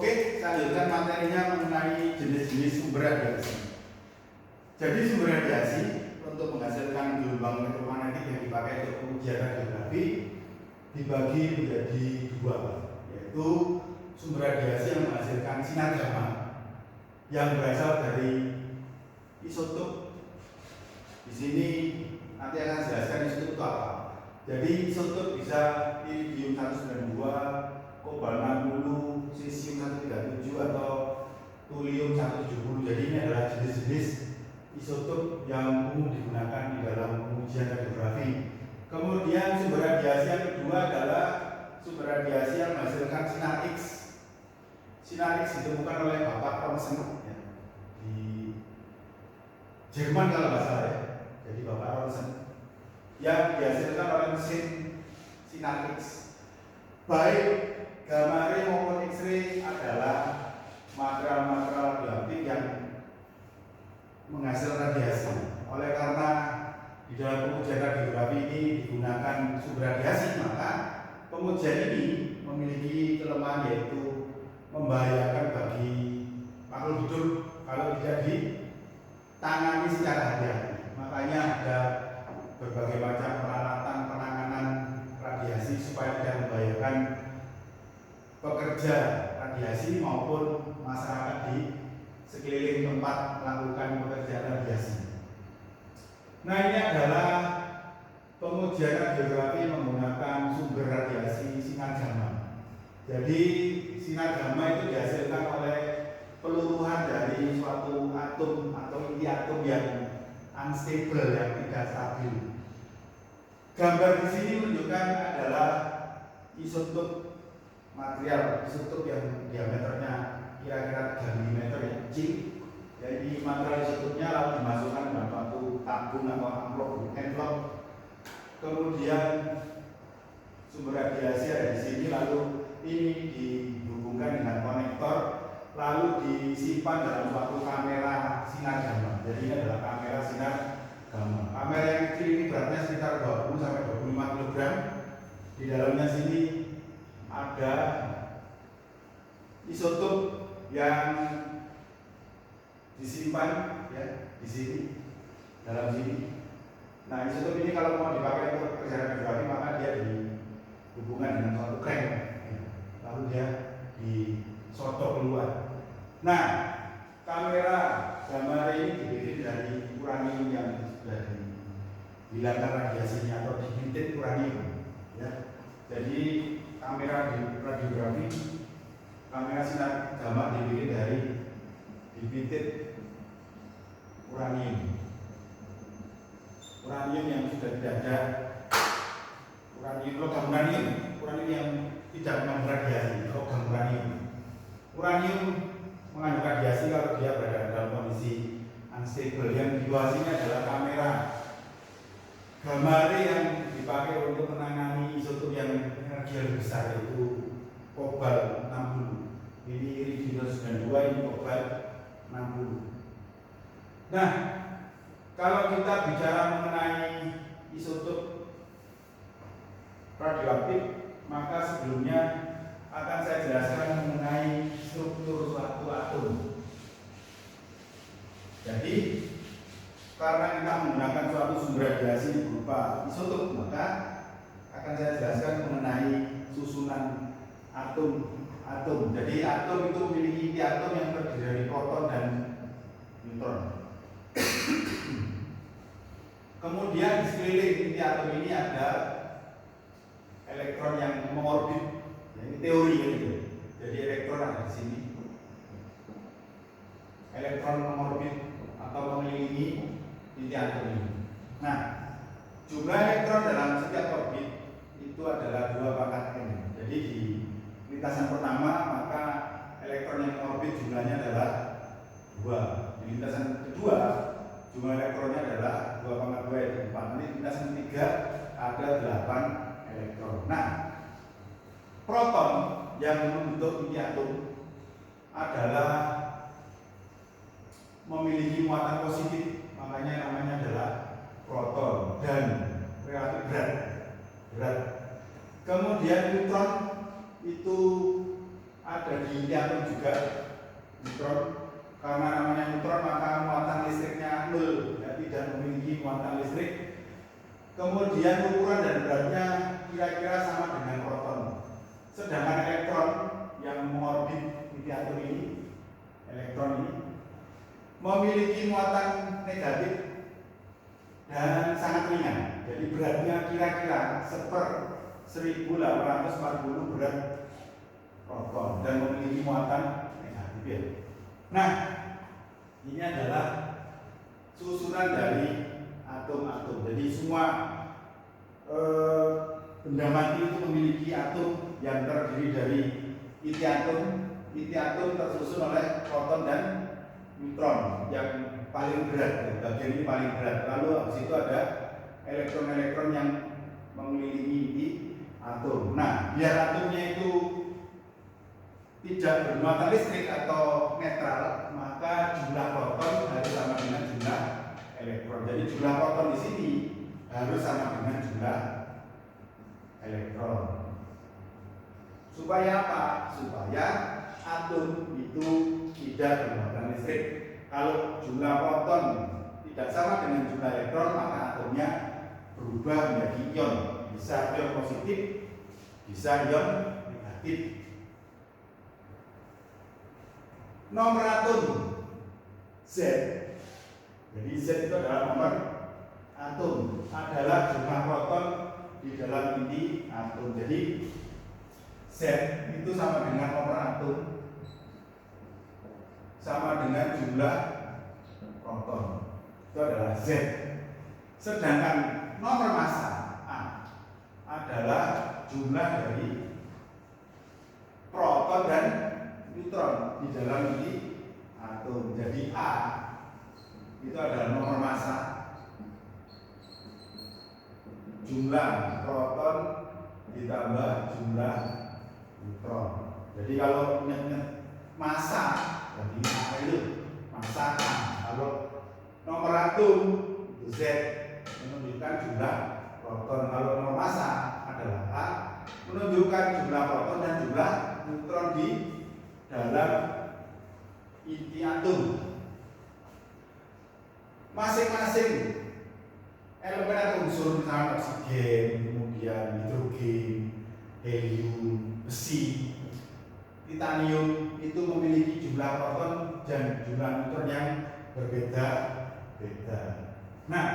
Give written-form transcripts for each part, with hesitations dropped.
Oke, saya lanjutkan materinya mengenai jenis-jenis sumber radiasi. Jadi sumber radiasi untuk menghasilkan gelombang elektromagnetik yang dipakai untuk pengujian radiografi dibagi menjadi dua, yaitu sumber radiasi yang menghasilkan sinar gamma yang berasal dari isotop. Di sini nanti akan jelaskan isotop itu apa. Jadi isotop bisa iridium 192, kobalt 60, cesium 137 atau thulium 170. Jadi ini adalah jenis-jenis isotop yang umum digunakan di dalam pengujian radiografi. Kemudian sumber radiasi yang kedua adalah sumber radiasi yang menghasilkan sinar X. Sinar X ditemukan oleh Bapak Roentgen ya, di Jerman kalau nggak salah ya. Jadi Bapak Roentgen yang dihasilkan oleh mesin sinar X. Baik gamma ray maupun X-ray adalah material-material radioaktif yang menghasilkan radiasi. Oleh karena di dalam pengujian radiografi ini digunakan sumber radiasi, maka pengujian ini memiliki kelemahan yaitu membahayakan bagi makhluk hidup kalau tidak ditangani secara hati-hati. Makanya ada berbagai macam peralatan penanganan radiasi supaya tidak membahayakan pekerja radiasi maupun masyarakat di sekeliling tempat melakukan pekerjaan radiasi. Nah, ini adalah pengujian radiografi menggunakan sumber radiasi sinar gamma. Jadi sinar gamma itu dihasilkan oleh peluruhan dari suatu atom atau inti atom yang unstable, yang tidak stabil. Gambar di sini menunjukkan adalah isotop material, isotop yang diameternya kira-kira 3 mm ya, zinc. Jadi material isotopnya lalu dimasukkan dalam suatu tabung atau envelope. Kemudian sumber radiasi ada di sini, lalu ini dihubungkan dengan konektor, lalu disimpan dalam suatu kamera sinar gamma. Jadi ini adalah kamera sinar gamma. Kamera yang kecil ini beratnya sekitar 20 sampai 25 kg. Di dalamnya sini ada isotop yang disimpan ya di sini, dalam sini. Nah, isotop ini kalau mau dipakai untuk pekerjaan radiografi maka dia dihubungkan dengan suatu crank ya. Lalu dia disodok keluar. Nah, kamera gamma ray ini dibikin dari uranium yang sudah dihilangkan radiasinya atau dibikin uranium ya. Jadi kamera di radiografi, kamera sinar gamma dibikin dari dibikin uranium yang sudah tidak ada logam uranium yang tidak mengandung radiasi, logam uranium mengandung radiasi kalau dia berada dalam kondisi unstable. Yang di bawah sini adalah kamera gamma ray yang dipakai untuk menangani isotop yang energi lebih besar, yaitu kobalt 60. Ini iridium 92, ini kobalt 60. Nah, kalau kita bicara mengenai isotop radioaktif, maka sebelumnya akan saya jelaskan mengenai struktur suatu atom. Jadi, karena kita menggunakan suatu sumber radiasi berupa isotop, maka akan saya jelaskan mengenai susunan atom. Jadi atom itu memiliki inti atom yang terdiri dari proton dan neutron. Kemudian di sekeliling inti atom ini ada elektron yang mengorbit. Ya, ini teori gitu. Jadi elektron ada di sini. Elektron mengorbit atau mengelilingi inti atom ini. Nah, jumlah elektron dalam setiap orbit itu adalah 2 pangkat n. Jadi di lintasan pertama maka elektron yang mengorbit jumlahnya adalah 2. Di lintasan kedua jumlah elektronnya adalah 2 pangkat 2 yaitu 4. Nanti lintasan ketiga ada 8 elektron. Nah, proton yang membentuk inti atom adalah memiliki muatan positif, makanya namanya adalah proton dan relatif berat. Kemudian neutron itu ada di inti atom juga neutron. Karena namanya neutron maka muatan listriknya nol, ya, tidak memiliki muatan listrik. Kemudian ukuran dan beratnya kira-kira sama dengan proton. Sedangkan elektron yang mengorbit inti atom ini, elektron ini memiliki muatan negatif dan sangat ringan. Jadi beratnya kira-kira 1/1840 berat proton dan memiliki muatan negatif, ya. Nah, ini adalah susunan dari atom-atom. Jadi semua benda mati itu memiliki atom yang terdiri dari inti atom. Inti atom tersusun oleh proton dan neutron yang paling berat, bagian ini paling berat. Lalu habis itu ada elektron-elektron yang mengelilingi inti atom. Nah, biar atomnya itu tidak bermuatan listrik atau netral, maka jumlah proton harus sama dengan jumlah elektron. Jadi jumlah proton di sini harus sama dengan jumlah elektron. Supaya apa? Supaya atom itu tidak bermuatan listrik. Kalau jumlah proton tidak sama dengan jumlah elektron, maka atomnya berubah menjadi ion. Bisa ion positif, bisa ion negatif. Nomor atom Z. Jadi Z itu adalah nomor atom, adalah jumlah proton di dalam inti atom. Jadi Z itu sama dengan nomor atom, sama dengan jumlah proton. Itu adalah Z. Sedangkan nomor massa A adalah jumlah dari proton dan neutron di dalam inti atom. Jadi A itu adalah nomor massa, jumlah proton ditambah jumlah neutron. Jadi kalau massa, jadi apa itu? Massa A. Kalau nomor atom itu Z, menunjukkan jumlah proton. Kalau nomor massa adalah A, menunjukkan jumlah proton dan jumlah neutron di dalam inti atom. Masing-masing elemen atau unsur, misalnya oksigen, kemudian hidrogen, helium, besi, titanium, itu memiliki jumlah proton dan jumlah neutron yang berbeda-beda. Nah,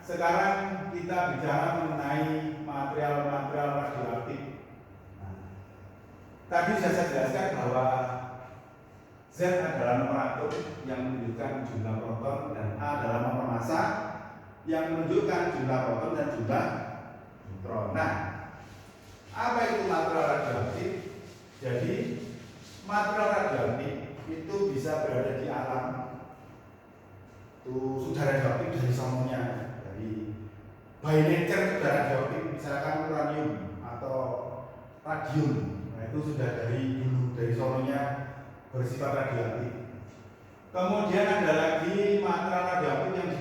sekarang kita bicara mengenai material-material radioaktif. Tadi sudah saya jelaskan bahwa Z adalah nomor atom yang menunjukkan jumlah proton dan A adalah nomor massa yang menunjukkan jumlah proton dan jumlah neutron. Nah, apa itu material radioaktif? Jadi material radioaktif itu bisa berada di alam. Itu sudah radioaktif dari sononya, dari by nature sudah radioaktif, misalkan uranium atau radium. Nah, itu sudah dari dulu, dari sononya bersifat radioaktif. Kemudian ada lagi material radioaktif yang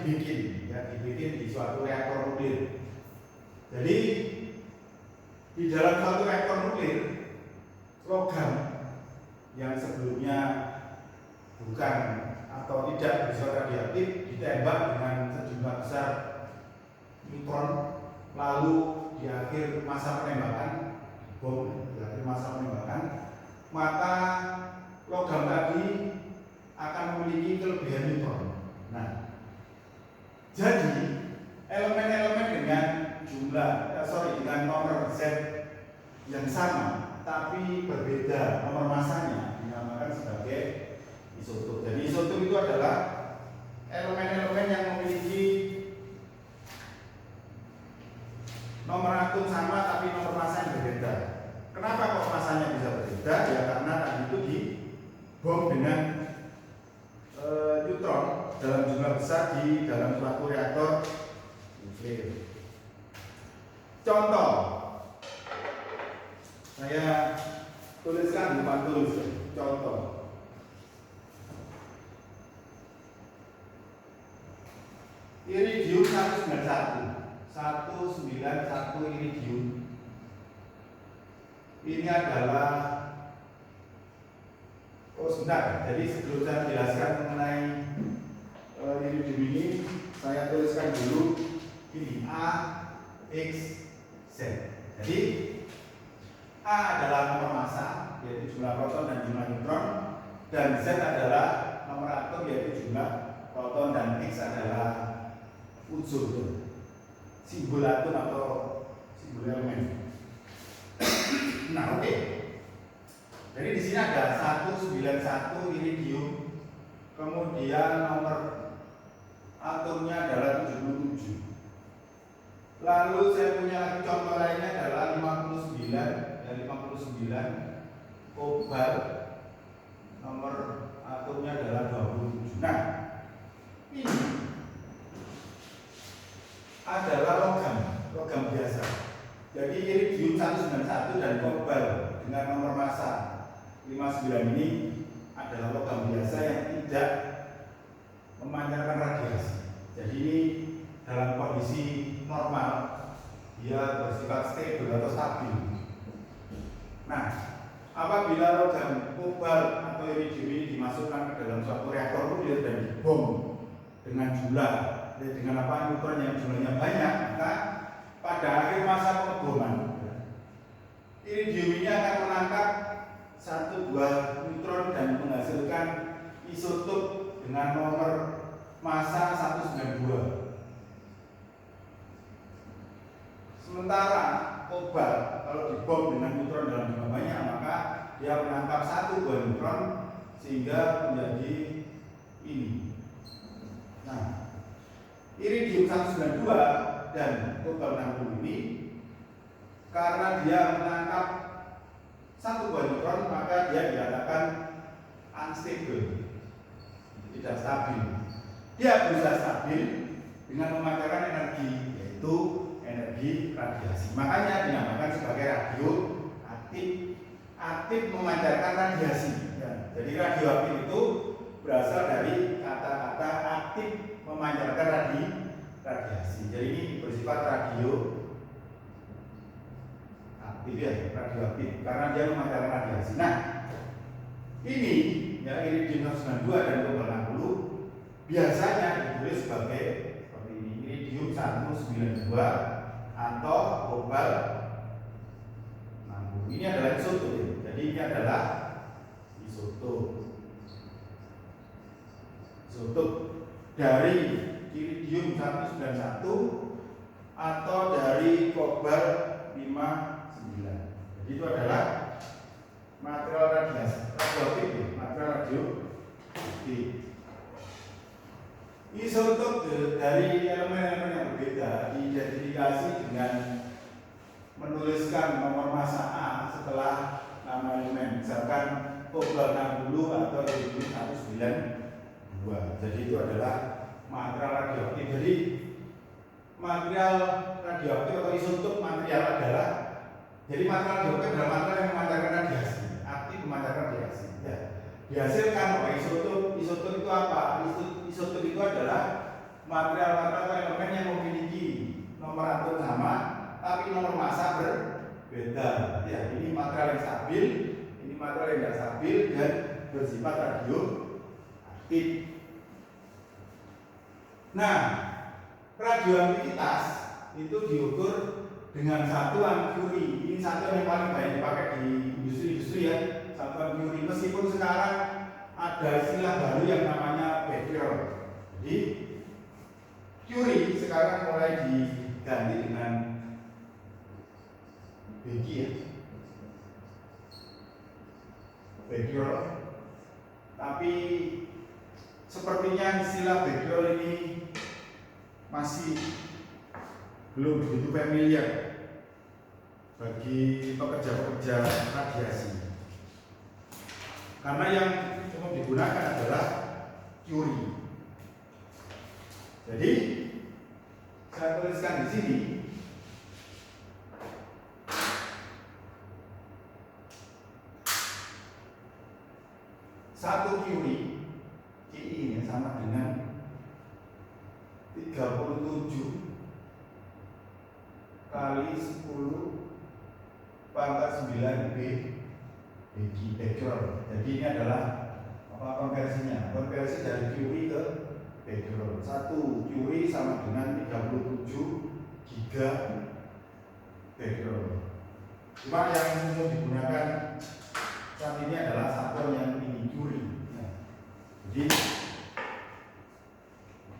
dibikin di suatu reaktor nuklir. Jadi di dalam suatu reaktor nuklir, logam yang sebelumnya bukan atau tidak bersifat radioaktif ditembak dengan sejumlah besar neutron, lalu di akhir masa penembakan bom, di akhir masa penembakan, maka logam tadi akan memiliki kelebihan neutron. Nah, jadi elemen-elemen dengan dengan nomor Z yang sama tapi berbeda nomor massanya dinamakan sebagai isotop. Jadi isotop itu adalah elemen-elemen yang memiliki nomor atom sama tapi nomor massa yang berbeda. Kenapa kok massanya bisa berbeda? Ya karena tadi itu dibom dengan neutron dalam jumlah besar di dalam suatu reaktor nuklir. Contoh, saya tuliskan di depan tulis. Contoh, iridium 191 iridium. Ini adalah Oh sebentar, jadi sebelum saya jelaskan mengenai iridium ini, saya tuliskan dulu ini A, X, Z. Jadi A adalah nomor massa, yaitu jumlah proton dan jumlah neutron, dan Z adalah nomor atom, yaitu jumlah proton, dan X adalah unsur, simbol atom atau simbol elemen. Nah, oke. Jadi di sini ada 191 iridium, kemudian nomor atomnya adalah 77. Lalu saya punya lagi contoh lainnya adalah 59, ya 59 kobalt, nomor atomnya adalah 27. Nah, ini adalah logam biasa. Jadi iridium 191 dan kobalt dengan nomor massa 59 ini adalah logam biasa yang tidak memancarkan radiasi. Jadi ini dalam kondisi normal dia bersifat stabil atau stabil. Nah, apabila logam kobalt atau iridium ini dimasukkan ke dalam suatu reaktor nuklir dan dibom dengan jumlah neutron yang jumlahnya banyak, maka pada akhir masa pengeboman iridium ini akan menangkap satu buah neutron dan menghasilkan isotop dengan nomor massa 192. Sementara kobalt kalau dibom dengan neutron dalam jumlah banyak, maka dia menangkap satu buah neutron sehingga menjadi ini. Nah, iridium 192 dan kobalt 60 ini karena dia menangkap satu buah neutron, maka dia dikatakan unstable, tidak stabil. Dia berusaha stabil dengan memancarkan energi, yaitu energi radiasi. Makanya dinamakan sebagai radioaktif. Aktif memancarkan radiasi. Ya, jadi radioaktif itu berasal dari kata-kata aktif memancarkan radiasi. Jadi ini bersifat radioaktif, ya, radioaktif karena dia memancarkan radiasi. Nah, ini ya iridium 192 dan kobalt 60 biasanya ditulis sebagai seperti ini, iridium 192 atau kobalt 60. Ini adalah isotop, ya. Jadi ini adalah isotop dari iridium 191 atau dari kobalt 59. Jadi itu adalah material radioaktif, material radioaktif. Isotop dari elemen-elemen yang berbeda diidentifikasi dengan menuliskan nomor massa A setelah nama elemen, misalkan kobalt 60 atau iridium 192. Jadi itu adalah material radioaktif. Jadi material radioaktif atau isotop material adalah, jadi material radioaktif adalah material yang memancarkan radiasi, aktif memancarkan radiasi. Ya. Dihasilkan oleh isotop. Isotop itu apa? Isotop itu adalah material atau elemen yang memiliki nomor atom sama, tapi nomor massa berbeda. Ya, ini material yang stabil, ini material yang tidak stabil dan bersifat radioaktif. Nah, radioaktivitas itu diukur dengan satuan Curie. Ini satuan yang paling banyak dipakai di industri ya, satuan Curie. Meskipun sekarang ada istilah baru yang namanya becquerel. Jadi Curie sekarang mulai diganti dengan Becky ya, becquerel. Tapi sepertinya istilah becquerel ini masih belum begitu familiar bagi pekerja-pekerja radiasi, karena yang umum digunakan adalah Curie. Jadi saya tuliskan di sini satu Curie ini sama dengan 37 kali 10 pangkat 9 B becquerel. Jadi ini adalah konversinya? Konversi dari Curie ke background. 1 Curie sama dengan 37 giga background. Cuma yang umum digunakan saat ini adalah satuan yang mini Curie. Jadi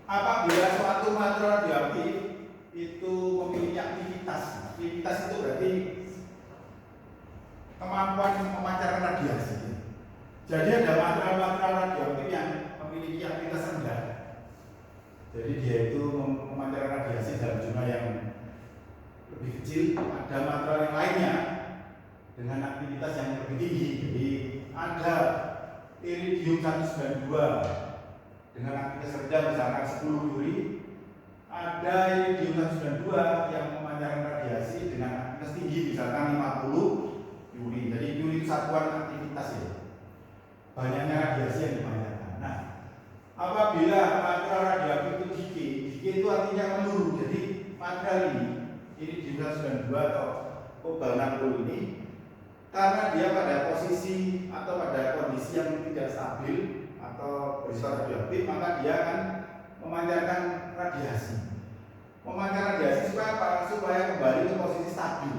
apabila suatu material radioaktif itu memiliki aktivitas itu berarti kemampuan memancarkan radiasi. Jadi ada material radioaktif yang memiliki aktivitas rendah. Jadi dia itu memancarkan radiasi dalam jumlah yang lebih kecil. Ada material yang lainnya dengan aktivitas yang lebih tinggi. Jadi ada iridium 192 dengan aktivitas rendah misalkan 10 Curie. Ada iridium 192 yang memancarkan radiasi dengan aktivitas tinggi misalkan 50 Curie. Jadi Curie itu satuan aktivitas ya. Banyaknya radiasi yang dipancarkan. Nah, apabila material radioaktif itu decay itu artinya menurun. Jadi material ini di 192 atau kobalt 60 ini, karena dia pada posisi atau pada kondisi yang tidak stabil atau berisiko radioaktif, maka dia akan memancarkan radiasi. Memancarkan radiasi supaya apa? Supaya kembali ke posisi stabil.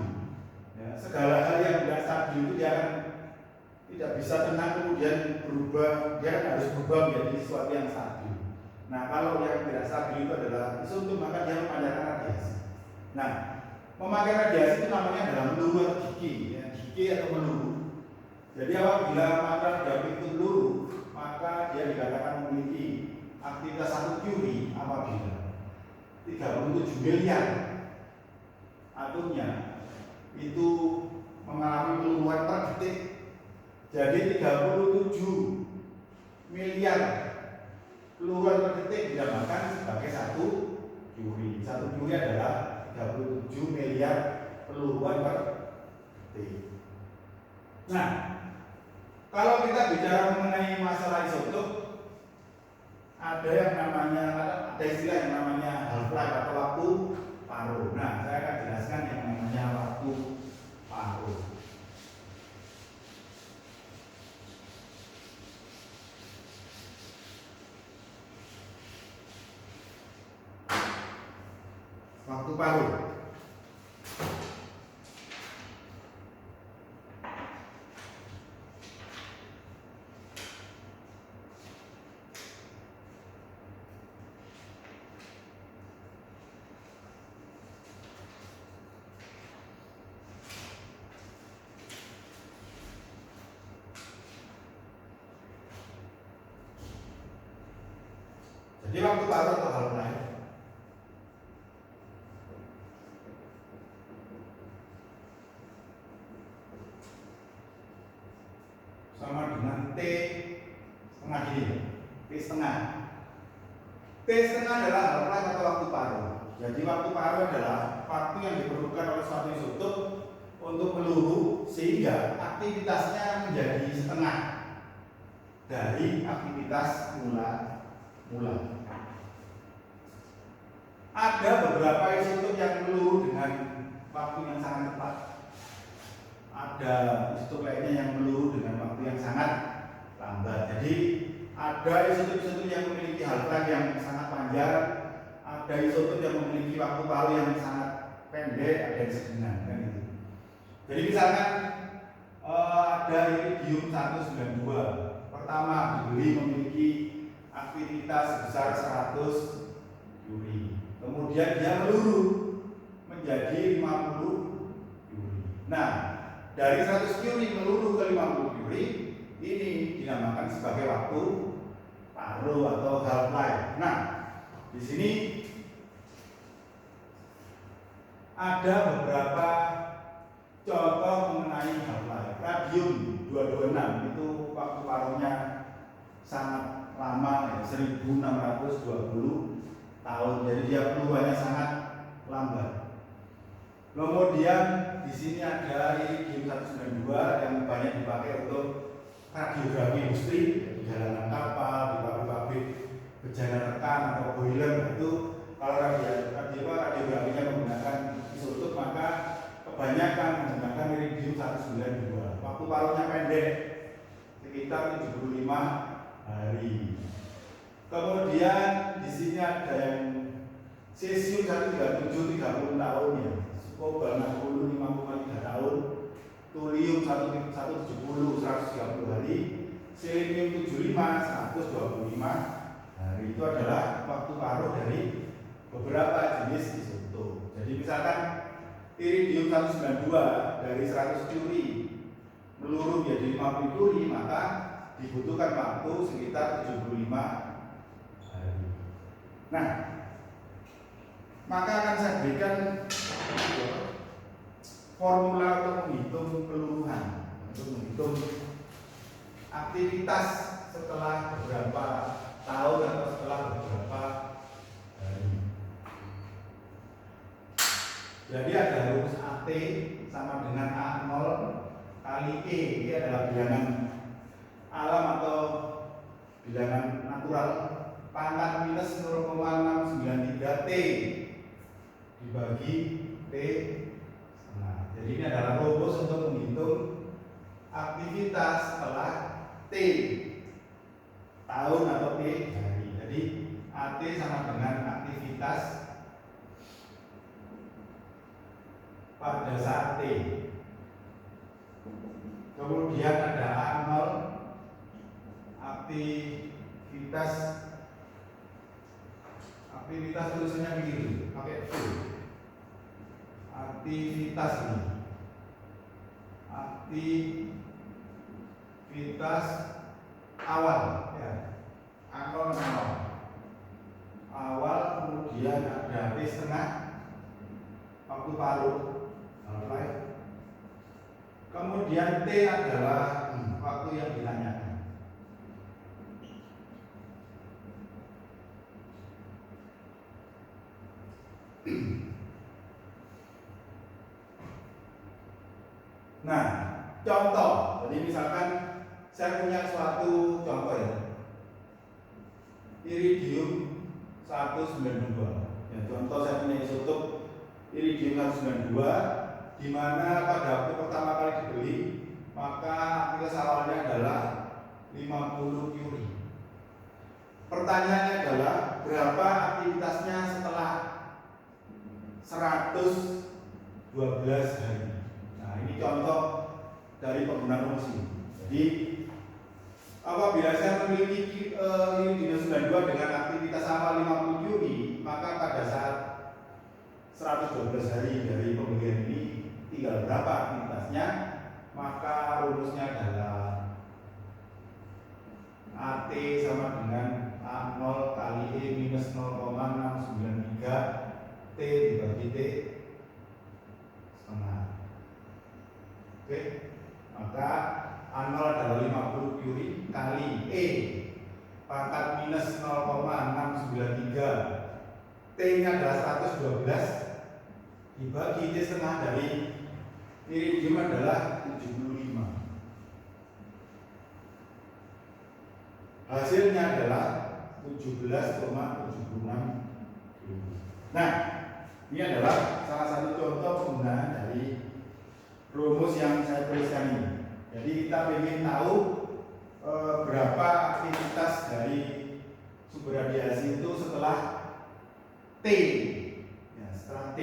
Ya, segala hal yang tidak stabil itu dia akan tidak bisa tenang kemudian berubah, dia harus berubah menjadi sesuatu yang stabil. Nah, kalau yang tidak stabil itu adalah isotop, maka dia memancarkan radiasi. Nah, memancarkan radiasi itu namanya adalah meluru atau decay, ya, decay atau meluru. Jadi apabila material radioaktif itu meluru, maka dia dikatakan memiliki aktivitas 1 Curie apabila 37 miliar atomnya itu mengalami peluruan per detik. Jadi 37 miliar peluruan per detik dinamakan sebagai 1 Curie. 1 Curie adalah 37 miliar peluruan per detik. Nah, kalau kita bicara mengenai masalah isotop, ada yang namanya, ada istilah yang namanya half-life atau waktu paruh. Nah, saya akan jelaskan yang namanya waktu paruh. Waktu paruh. Jadi waktu paruh atau half-life sama dengan T setengah ini, T setengah. T setengah adalah half-life atau waktu paruh. Jadi waktu paruh adalah waktu yang diperlukan oleh suatu isotop untuk meluru sehingga aktivitasnya menjadi setengah dari aktivitas mula. Ada beberapa isotop yang meluru dengan waktu yang sangat cepat. Ada isotop lainnya yang meluru dengan waktu yang sangat lambat. Jadi ada isotop-isotop yang memiliki half-life yang sangat panjang, ada isotop yang memiliki waktu paruh yang sangat pendek, ada yang sedang kan gitu. Jadi misalkan ada iridium 192 pertama dibeli memiliki aktivitas sebesar 100 Curie. Kemudian dia meluru menjadi 50 Curie. Nah, dari 100 Curie meluru ke 50 Curie, ini dinamakan sebagai waktu paruh atau half-life. Nah, di sini ada beberapa contoh mengenai half-life. Radium 226 itu waktu paruhnya sangat lama, ya, 1620 tahun. Jadi dia peluruannya sangat lambat. Kemudian di sini ada iridium 192 yang banyak dipakai untuk radiografi industri, di jalanan kapal, di pabrik-pabrik bejana tekan atau boiler. Itu kalau radiografinya menggunakan isotop, maka kebanyakan menggunakan iridium 192. Waktu paruhnya pendek, sekitar 75 hari. Kemudian di sini ada yang cesium 137 30 tahun ya, Scoba 60 5,3 tahun, Thulium 170 130 hari, Selenium 75 125 hari. Itu adalah waktu paruh dari beberapa jenis isotop. Jadi misalkan iridium 192 dari 100 curie meluruh menjadi 50 curie, maka dibutuhkan waktu sekitar 75 hari. Nah, maka akan saya berikan formula untuk menghitung keluruhan, untuk menghitung aktivitas setelah beberapa tahun atau setelah beberapa hari. Jadi ada rumus AT sama dengan A0 kali E. Ini adalah bilangan alam atau bilangan natural, pangkat minus 0,693 T dibagi T setengah. Jadi ini adalah rumus untuk menghitung aktivitas setelah T tahun atau T hari. Jadi AT sama dengan aktivitas pada saat T. Kemudian ada A0 aktivitas tulisannya begini, pakai V. Aktivitas ini. Aktivitas awal ya. A0 awal, kemudian ada T setengah waktu paruh. Kemudian T adalah waktu yang ditanyakan. Nah, contoh. Jadi misalkan saya punya suatu contoh ya. Iridium 192. Ya, contoh saya punya isotop iridium 192 di mana pada waktu pertama kali dibeli maka aktivitas awalnya adalah 50 curie. Pertanyaannya adalah berapa aktivitasnya setelah 112 hari. Nah, ini contoh dari penggunaan rumus ini. Jadi apabila saya memiliki iridium 92 dengan aktivitas awal 50 curie, maka pada saat 112 hari dari pembelian ini tinggal berapa aktivitasnya, maka rumusnya adalah AT sama dengan A0 kali E minus 0,693 T dibagi T setengah. Oke, maka A0 adalah 50 curie kali E pangkat minus 0,693, T nya adalah 112 dibagi T setengah dari iridium adalah 75. Hasilnya adalah 17,76. Nah, ini adalah salah satu contoh penggunaan dari rumus yang saya tuliskan ini. Jadi kita ingin tahu berapa aktivitas dari sumber radiasi itu setelah T, ya, setelah T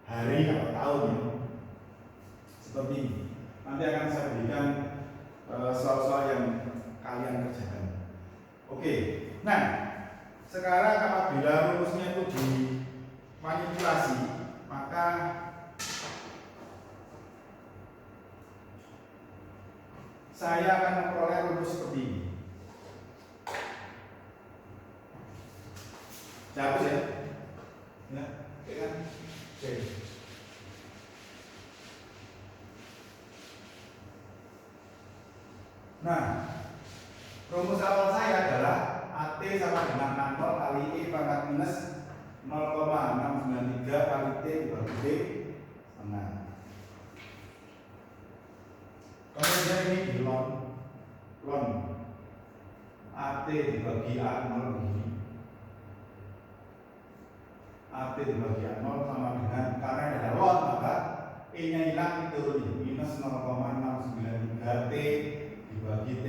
hari atau tahun ya. Seperti ini. Nanti akan saya berikan soal-soal yang kalian kerjakan. Oke, nah sekarang apabila rumusnya itu dimanipulasi, maka saya akan memperoleh rumus seperti ini. Hapus ya? Ya, oke kan? Oke. Nah, rumus awal saya adalah AT sama dengan 0 kali E pangkat minus 0,693 kali T dibagi T setengah. Kemudian ini di lon AT dibagi A0 begini. AT dibagi A0 sama dengan, karena ada lon maka E nya hilang, turun minus 0,693 T dibagi T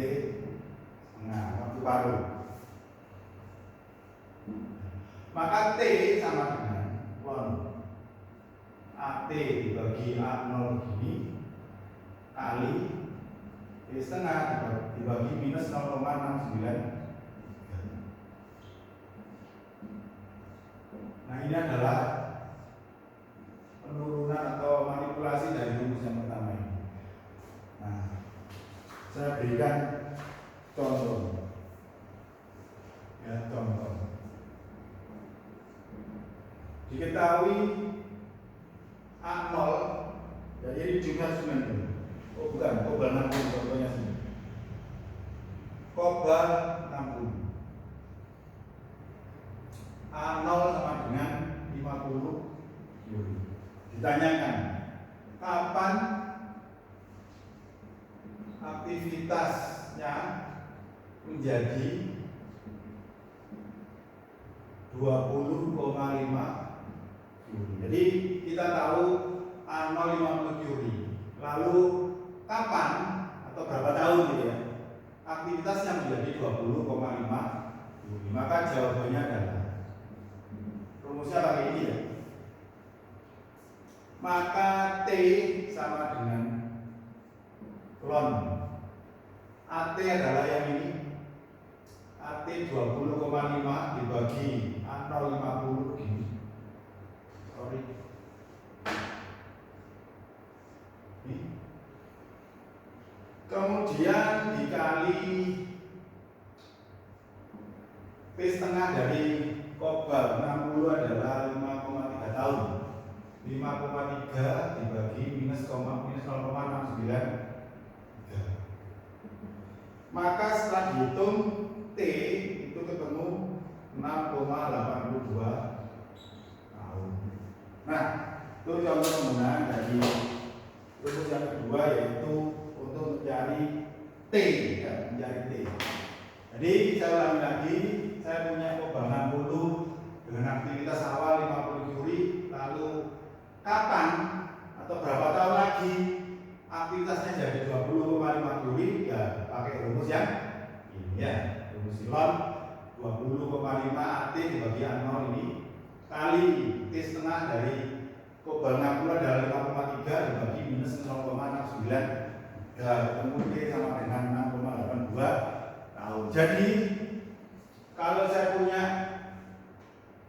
setengah waktu paruh. separuh. Maka T sama dengan ln AT dibagi A0 gini kali T setengah dibagi minus 0,69. Nah, ini adalah penurunan atau manipulasi dari rumus yang pertama ini. Nah, saya berikan contoh. Ya, contoh. Diketahui A0, jadi ini jumlah semen dulu. Oh bukan, kobal 60 contohnya sini. Kobal 60. A0 sama dengan 50 Joule. Ditanyakan, kapan aktivitasnya menjadi 20,5 Joule. Jadi kita tahu A0 50 Joule. Lalu kapan atau berapa tahun gitu ya, aktivitasnya menjadi 20,5 Joule. Maka jawabannya adalah rumusnya pakai ini ya. Maka T sama dengan ln AT adalah yang ini. AT 20,5 dibagi A0 50 begini. Sorry. Ini. Kemudian dikali P setengah dari kobal 60 adalah 5,3 tahun. 5,3 dibagi minus 0,69. Maka setelah dihitung T itu ketemu 6,82 tahun. Nah, itu contoh penggunaan dari rumus yang kedua, yaitu untuk mencari T, ya, mencari T. Jadi saya ulangi lagi, saya punya kobal 60 dengan aktivitas awal 50 Joule, lalu kapan atau berapa tahun lagi aktivitasnya jadi 20,5 Joule, ya pakai rumus yang ini ya, rumus ln 20,5 AT dibagi A0 ini kali T setengah dari kobal 60 adalah 5,3 dibagi minus 0,69, ketemu T sama dengan 6,82 tahun. Jadi kalau saya punya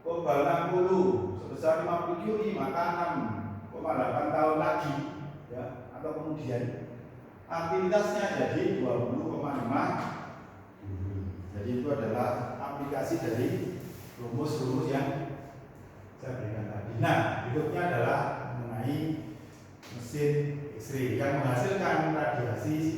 kobal 60 sebesar 50 Joule, maka 6,8 tahun lagi ya, atau kemudian aktivitasnya jadi 20,5. Jadi itu adalah aplikasi dari rumus-rumus yang saya berikan tadi. Nah, berikutnya adalah mengenai mesin X-ray yang menghasilkan radiasi